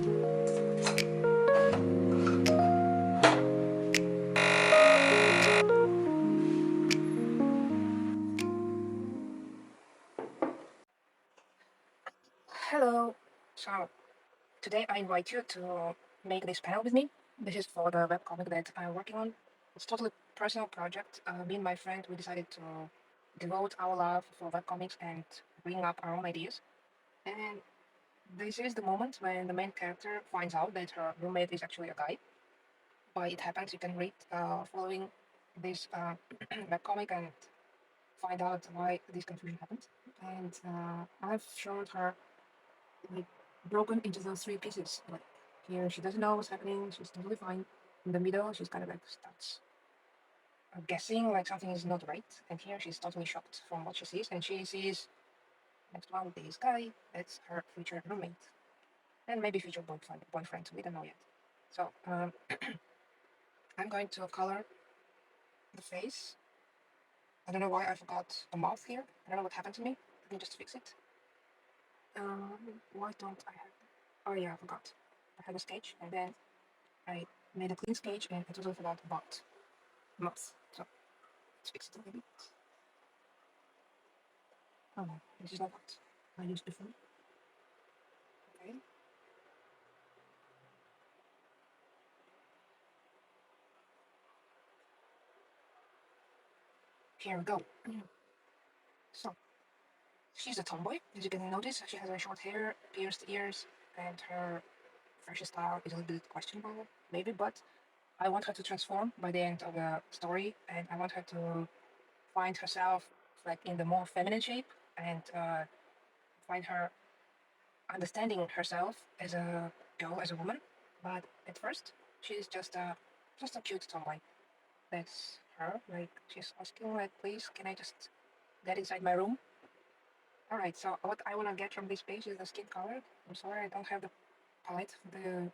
Hello. So today I invite you to make this panel with me. This is for the webcomic that I'm working on. It's totally personal project. Me and my friend, we decided to devote our love for webcomics and bring up our own ideas. And this is the moment when the main character finds out that her roommate is actually a guy. Why it happens, you can read following this webcomic and find out why this confusion happens. And I've showed her like broken into those three pieces. Like here, she doesn't know what's happening. She's totally fine. In the middle, she's kind of like starts guessing like something is not right. And here, she's totally shocked from what she sees. And she sees next one, this guy. That's her future roommate and maybe future boyfriend. Boyfriend. We don't know yet. So I'm going to color the face. I don't know why I forgot the mouth here. I don't know what happened to me. Let me just fix it. Why don't I have? Oh yeah, I forgot. I had a sketch and then I made a clean sketch and I totally forgot about mouth. So let's fix it a little bit. Oh no, this is not what I used before. Okay, here we go. So she's a tomboy, as you can notice. She has a short hair, pierced ears, and her fashion style is a little bit questionable, maybe, but I want her to transform by the end of the story, and I want her to find herself like in the more feminine shape and find her understanding herself as a girl, as a woman. But at first, she's just a cute tomboy. That's her. Like she's asking, like, please, can I just get inside my room? All right. So what I wanna get from this page is the skin color. I'm sorry, I don't have the palette, the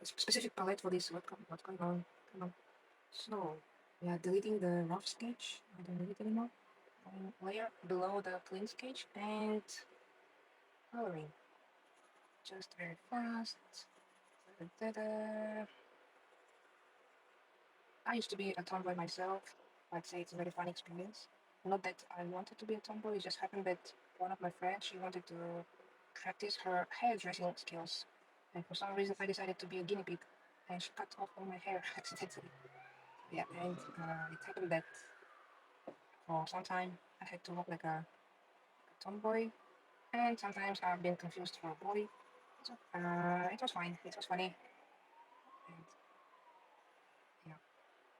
specific palette for this. What's going on? Come on. So yeah, deleting the rough sketch. I don't need it anymore. Going layer below the clean sketch and coloring. Just very fast. Ta-da. I used to be a tomboy myself. I'd say it's a very fun experience. Not that I wanted to be a tomboy, it just happened that one of my friends, she wanted to practice her hairdressing skills. And for some reason, I decided to be a guinea pig. And she cut off all my hair accidentally. Yeah, and it happened that for some time I had to look like a tomboy. And sometimes I've been confused for a boy. So, it was fine, it was funny. And yeah,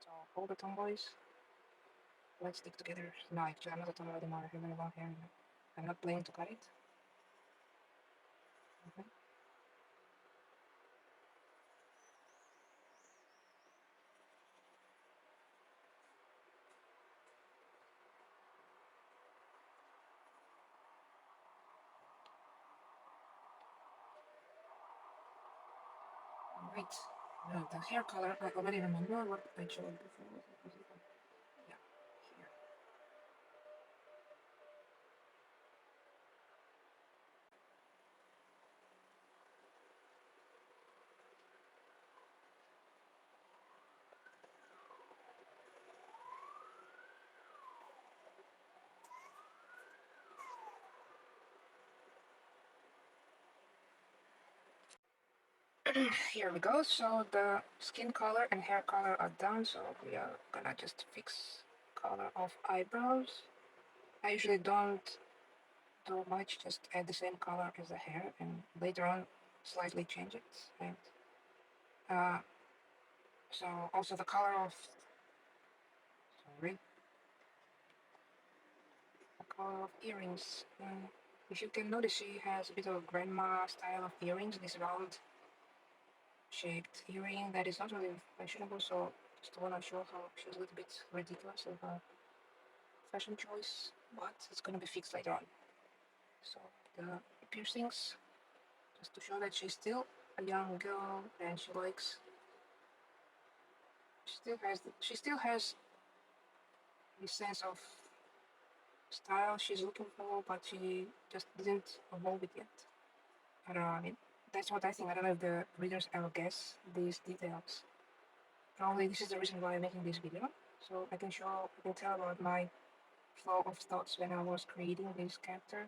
so all the tomboys, let's stick together. No, actually, I'm not a tomboy anymore. I have very long hair. I'm not planning to cut it. Okay. Right. Now the hair color, I already remember what I showed before. Yeah, here. Here we go. So the skin color and hair color are done. So we are gonna just fix color of eyebrows. I usually don't do much, just add the same color as the hair and later on slightly change it. And uh, so also the color of, sorry, the color of earrings. If you can notice, she has a bit of a grandma style of earrings, this round shaped earring that is not really fashionable, so just want to show how she's a little bit ridiculous of her fashion choice, but it's gonna be fixed later on. So the piercings, just to show that she's still a young girl and she still has this sense of style she's looking for, but she just didn't evolve it yet. I don't know, I mean, That's what I think. I don't know if the readers ever guess these details. Probably this is the reason why I'm making this video. So I can tell about my flow of thoughts when I was creating this character.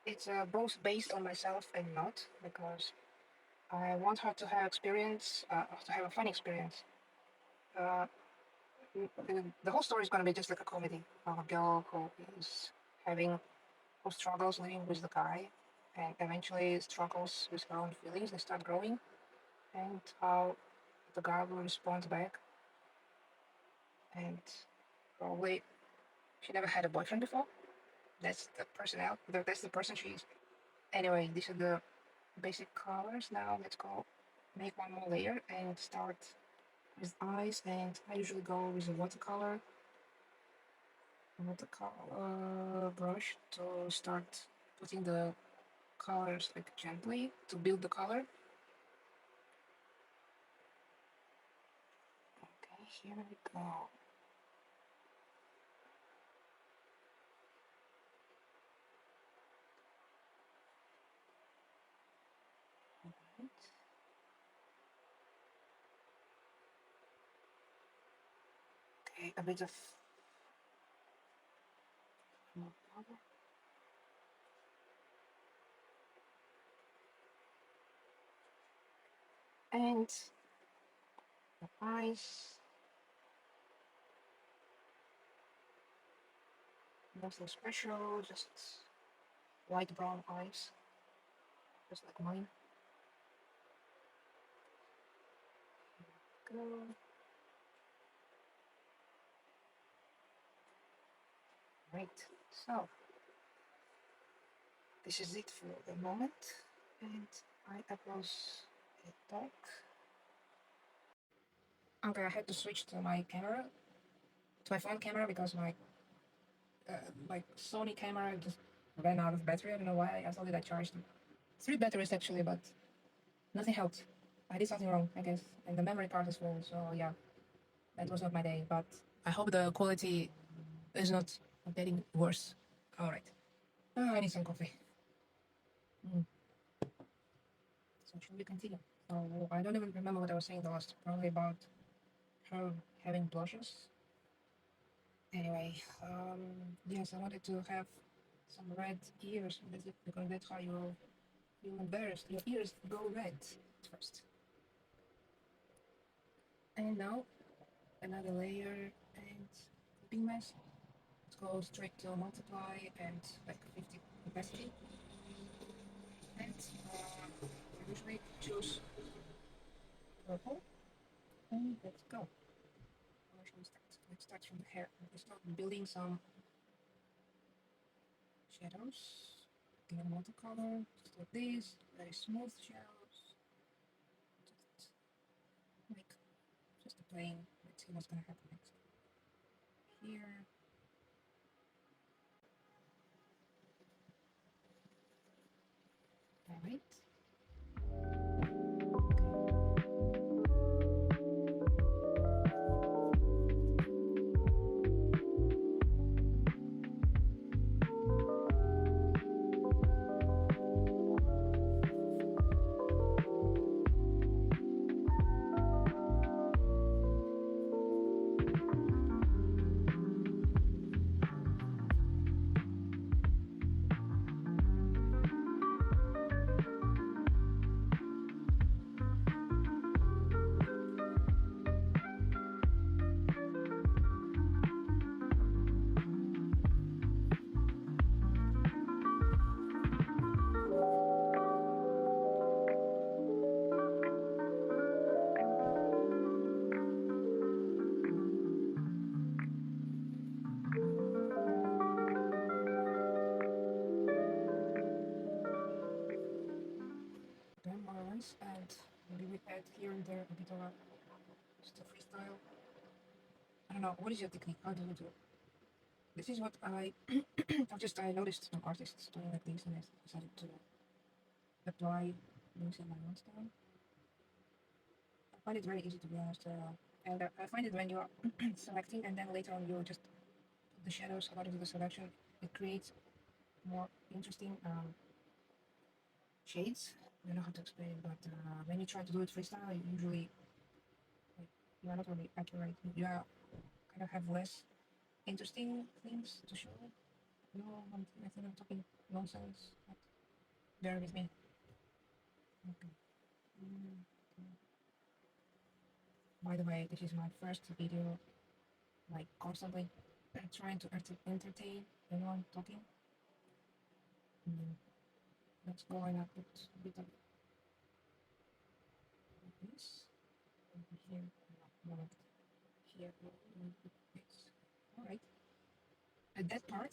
It's both based on myself and not, because I want her to have to have a fun experience. Uh, the whole story is going to be just like a comedy of a girl who struggles living with the guy, and eventually struggles with her own feelings. They start growing, and how the guy will respond back. And probably she never had a boyfriend before. That's the personality. That's the person she is. Anyway, these are the basic colors. Now let's go make one more layer and start with eyes. And I usually go with a watercolor brush to start putting the colors like gently to build the color. Okay, here we go. Right. Okay, a bit of more powder. And the eyes. Nothing special, just light brown eyes, just like mine. Go. Right. So this is it for the moment, and I upload it back. Okay, I had to switch to my camera, to my phone camera, because my Sony camera just ran out of battery. I don't know why. I thought that I charged three batteries actually, but nothing helped. I did something wrong, I guess, and the memory card is full. So yeah, that was not my day. But I hope the quality is not getting worse. All right. I need some coffee. Mm. So should we continue? So I don't even remember what I was saying the last. Probably about her having blushes. Anyway, yes, I wanted to have some red ears. That's it, because that's how you feel embarrassed. Your ears go red at first. And now another layer and clipping mesh. Let's go straight to multiply and like 50 opacity. And I usually choose purple. And let's go. Where should we start? Let's start from the hair. Let's start building some shadows. Give it a watercolor, just like this. Very smooth shadows. Just like just a plain. Let's see what's gonna happen next. Here. Alright. Done more or less, and maybe we add here and there a bit of a just a freestyle. I don't know. What is your technique? How do you do it? This is what I noticed some artists doing like this, and I decided to apply things in my own style. I find it very easy, to be honest. And I find it when you're selecting and then later on you just put the shadows according to the selection, it creates more interesting shades. I don't know how to explain it, but when you try to do it freestyle, you usually like, you are not really accurate. You are kind of have less interesting things to show. No, I think I'm talking nonsense. But bear with me. Okay. Mm, By the way, this is my first video, like constantly trying to entertain anyone talking. Mm, let's go and put a bit of this over here. No, no, here. This. All right. At that part,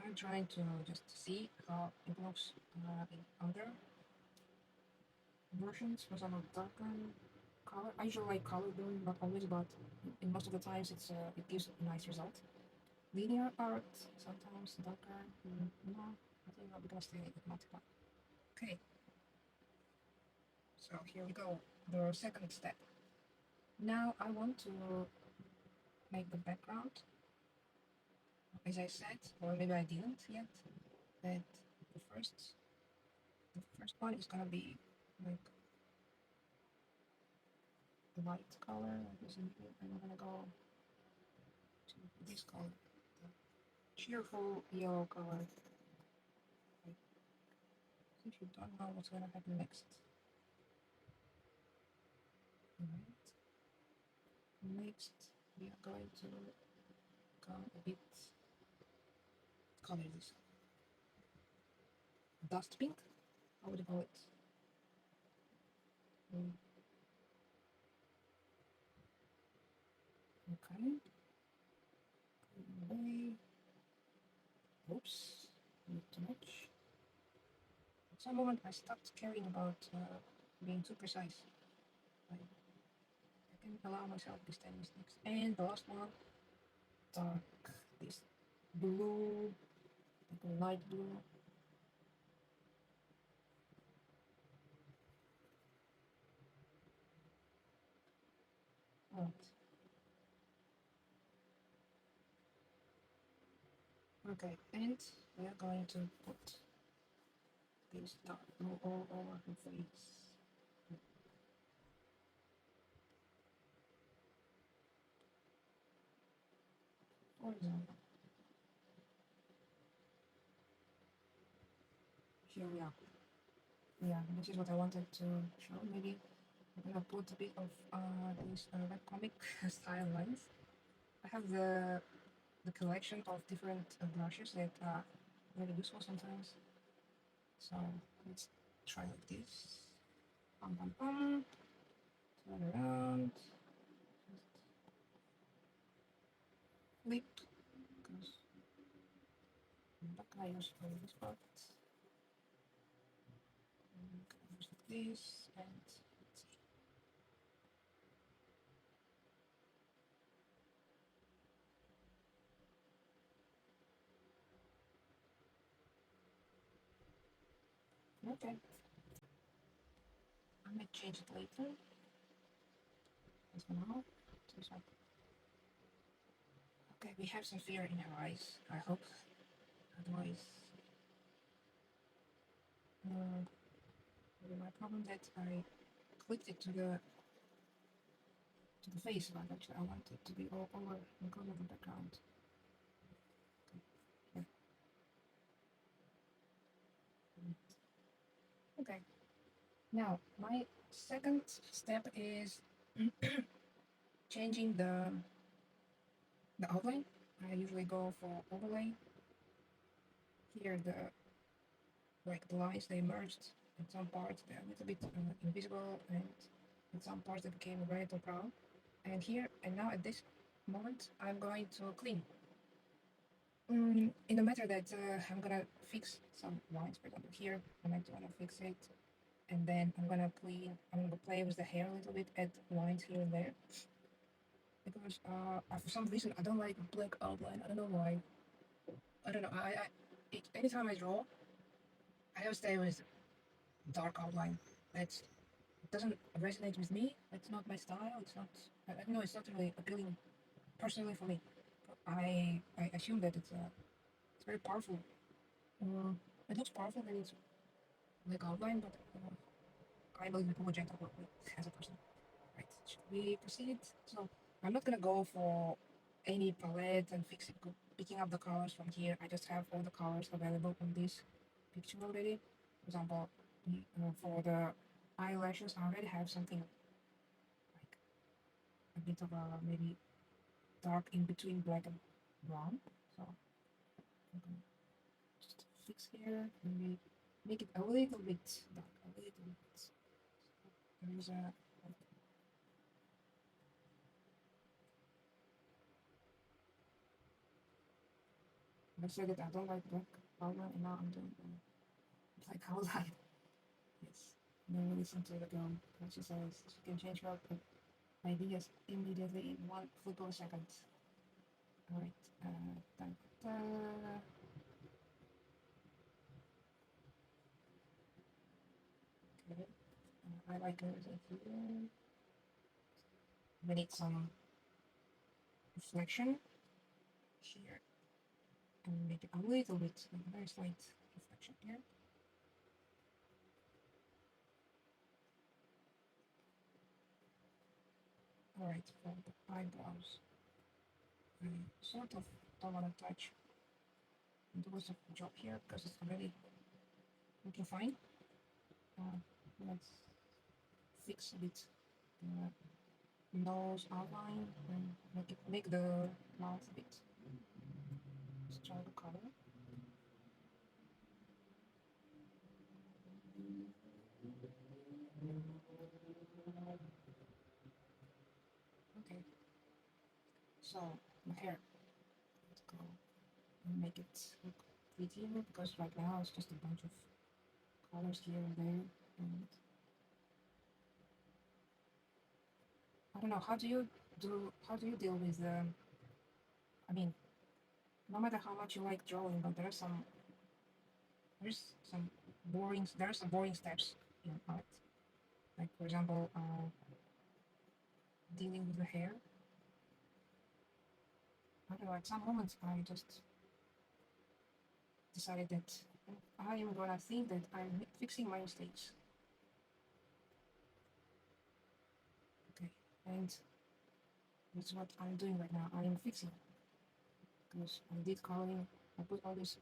I'm trying to just see how it looks in other versions. For example, darker color. I usually like color doing, not always, but in most of the times it gives a nice result. Linear art, sometimes darker. No, I think I'm gonna stay with multiply. Okay, so here we go. The second step. Now I want to make the background, as I said, or maybe I didn't yet. That the first, the first one is gonna be like the light color. I'm gonna go to this color, the cheerful yellow color. Like, if you don't know what's gonna happen next, right? Next, we are going to go a bit color this dust pink. How would you call it? Mm, okay. Away. Oops. Not too much. At some moment, I stopped caring about being too precise. I can allow myself these 10 mistakes. And the last one, dark. This blue, like light blue. Right. Okay, and we are going to put this dark blue all over her face. For example, here we are. Yeah, this is what I wanted to show. Maybe I'm gonna put a bit of this webcomic style lines. I have the collection of different brushes that are very useful sometimes. So let's try like this. Bum, bum, bum. Turn around. Just flip. Because I'm not gonna use for this part. I'm gonna use like this and let's see. Okay. I might change it later. As for now. So, okay, we have some fear in her eyes, I hope. Otherwise, my problem that I clicked it to the face, but actually I want it to be all over the color of the background. Okay. Yeah. Okay. Now my second step is changing the outline. I usually go for overlay. Here the lines they merged. In some parts they're a little bit invisible, and in some parts they became red or brown. And here and now at this moment I'm going to clean. In the matter that I'm gonna fix some lines, for example here, I might wanna fix it, and then I'm gonna play with the hair a little bit, add lines here and there, because for some reason I don't like black outline. I don't know why. I don't know. Anytime I draw, I always stay with dark outline. That's it doesn't resonate with me. It's not my style. It's not. I don't know. It's not really appealing personally for me. I assume that it's very powerful. It looks powerful when it's like outline, but I believe in project to work with as a person. Right, should we proceed? So I'm not gonna go for any palette and picking up the colors from here. I just have all the colors available on this picture already. For example, for the eyelashes, I already have something like a bit of a maybe dark in between black and brown. So I'm gonna just fix here, maybe make it a little bit dark, a little bit. There's a I said that I don't like black powder, and now I'm doing black outline. Yes. Never listen to the girl when she says she can change her ideas immediately in one flip of a second. Alright. Da, da. Okay. I like it here. We need some reflection here. And maybe a little bit, like a very slight reflection here. Alright, for the eyebrows. I sort of don't want to touch and do some job here because it's already looking fine. Let's fix a bit the nose outline and make the mouth a bit stronger color. Okay, so my hair. Let's go and make it look prettier because right now it's just a bunch of colors here and there. And I don't know, how do you deal with I mean, no matter how much you like drawing, but there are some boring steps in art. Like for example, dealing with the hair. I don't know, at some moments I just decided that I am gonna think that I'm fixing my mistakes. Okay, and that's what I'm doing right now. I am fixing because I did coloring. I put all these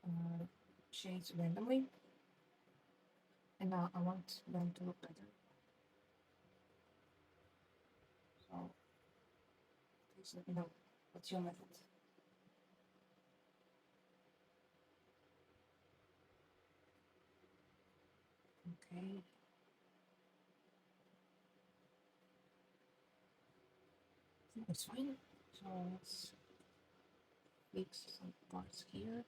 uh, shades randomly, and now I want them to look better. So please let me know what's your method. Okay, I think that's fine. So let's fix some parts here.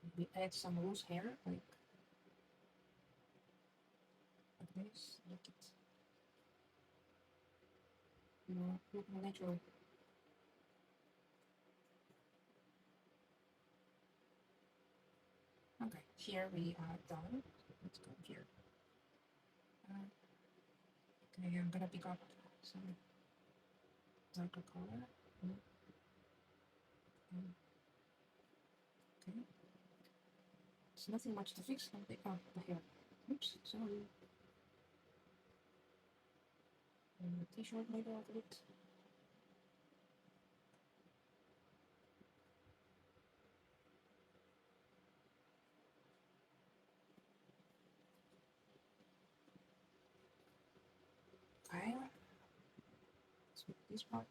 Maybe add some loose hair like this. Make it look more natural. Okay, here we are done. Let's go here. Uh, okay, I'm gonna pick up some darker color. Mm, mm, okay, it's nothing much to fix. I'll pick up the hair. Oops, sorry. And the t-shirt maybe a little bit. Okay, let's make this part.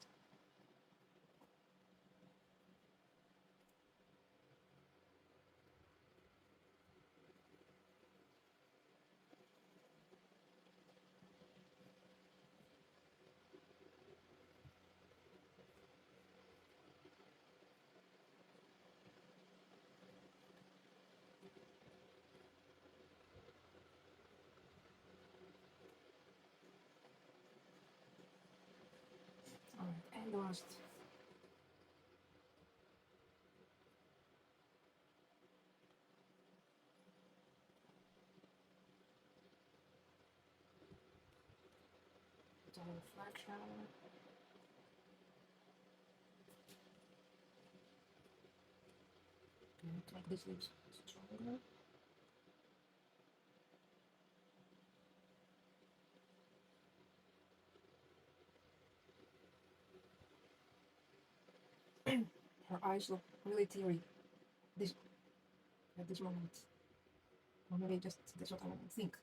Alright, and the last. The reflection. make these lips stronger. Her eyes look really teary this at this moment. Or maybe just that's what I think.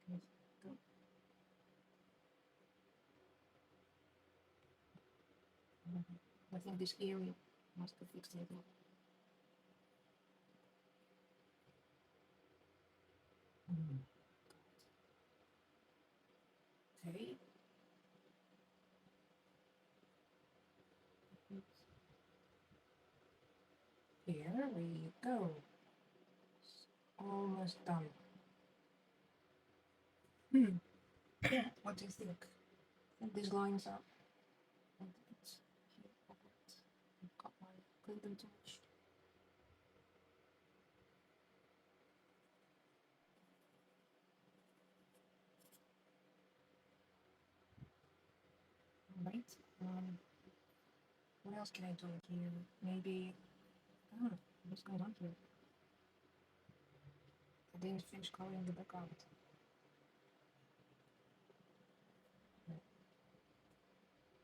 Okay, go. I think this area must be fixed later. Okay. Here we go. Almost done. What do you think? I think these lines are. I've got my Clinton torch. Right. What else can I do here? Maybe. What's going on here? I didn't finish coloring the background.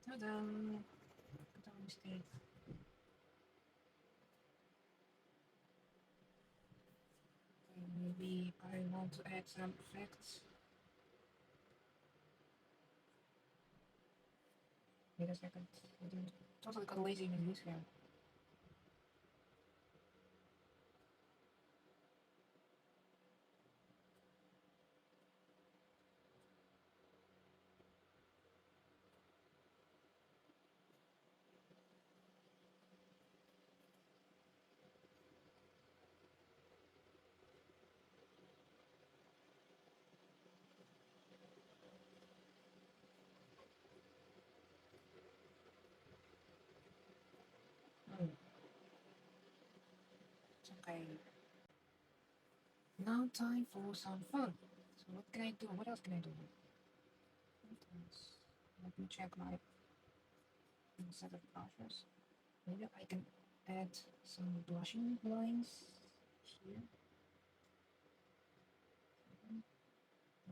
Ta-da! Put on mistake. Maybe I want to add some effects. Wait a second. I didn't totally got lazy with this here. It's okay. Now time for some fun. So what can I do? What else can I do? Let me check my set of brushes. Maybe I can add some blushing lines here.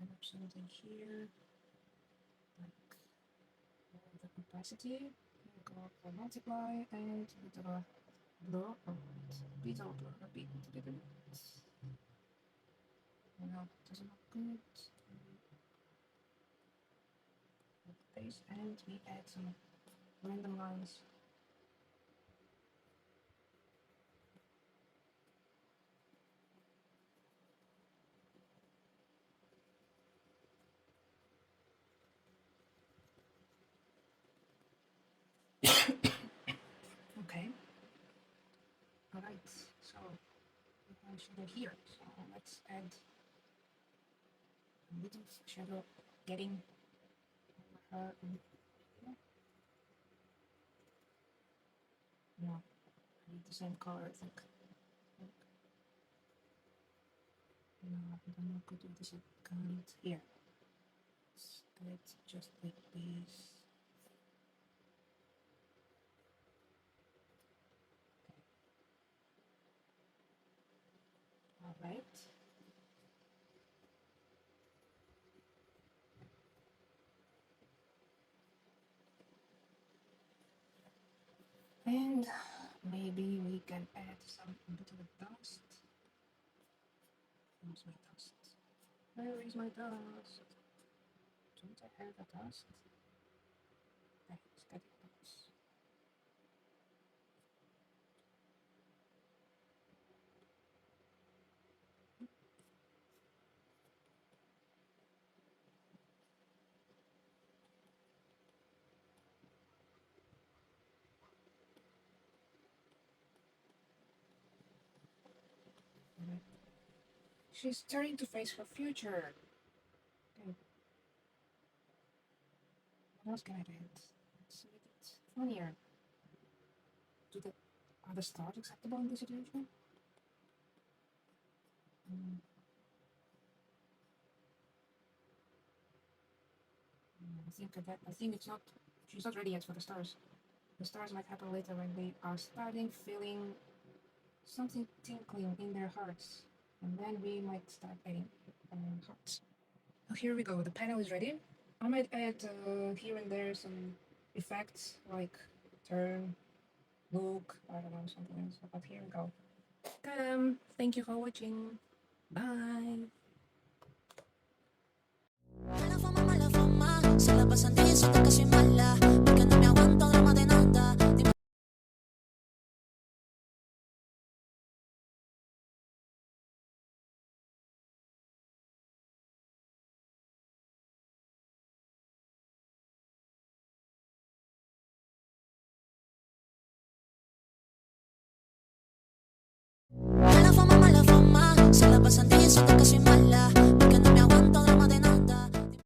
And something here. Like the opacity. Go for multiply and a bit of a blur. A bit of a blur. A bit. No, doesn't look good. Face and we add some random lines. Okay. Alright, so we have shadow here. So let's add a little shadow getting over her. No, I need the same color, I think. No, I'm not good with this. I need here. Let's just like this. Alright. And maybe we can add some bit of dust. Where's my dust? Where is my dust? Don't I have a dust? Okay, static dust. She's turning to face her future. Okay. What else can I do? Let's make it funnier. Are the stars acceptable in this situation? I think it's not. She's not ready yet for the stars. The stars might happen later when they are starting feeling something tinkling in their hearts, and then we might start adding hearts. So here we go, the panel is ready. I might add here and there some effects like turn, look, I don't know, something else, but here we go. Ta-da! Thank you for watching. Bye! Mala fama, se la pasan diciendo que soy mala.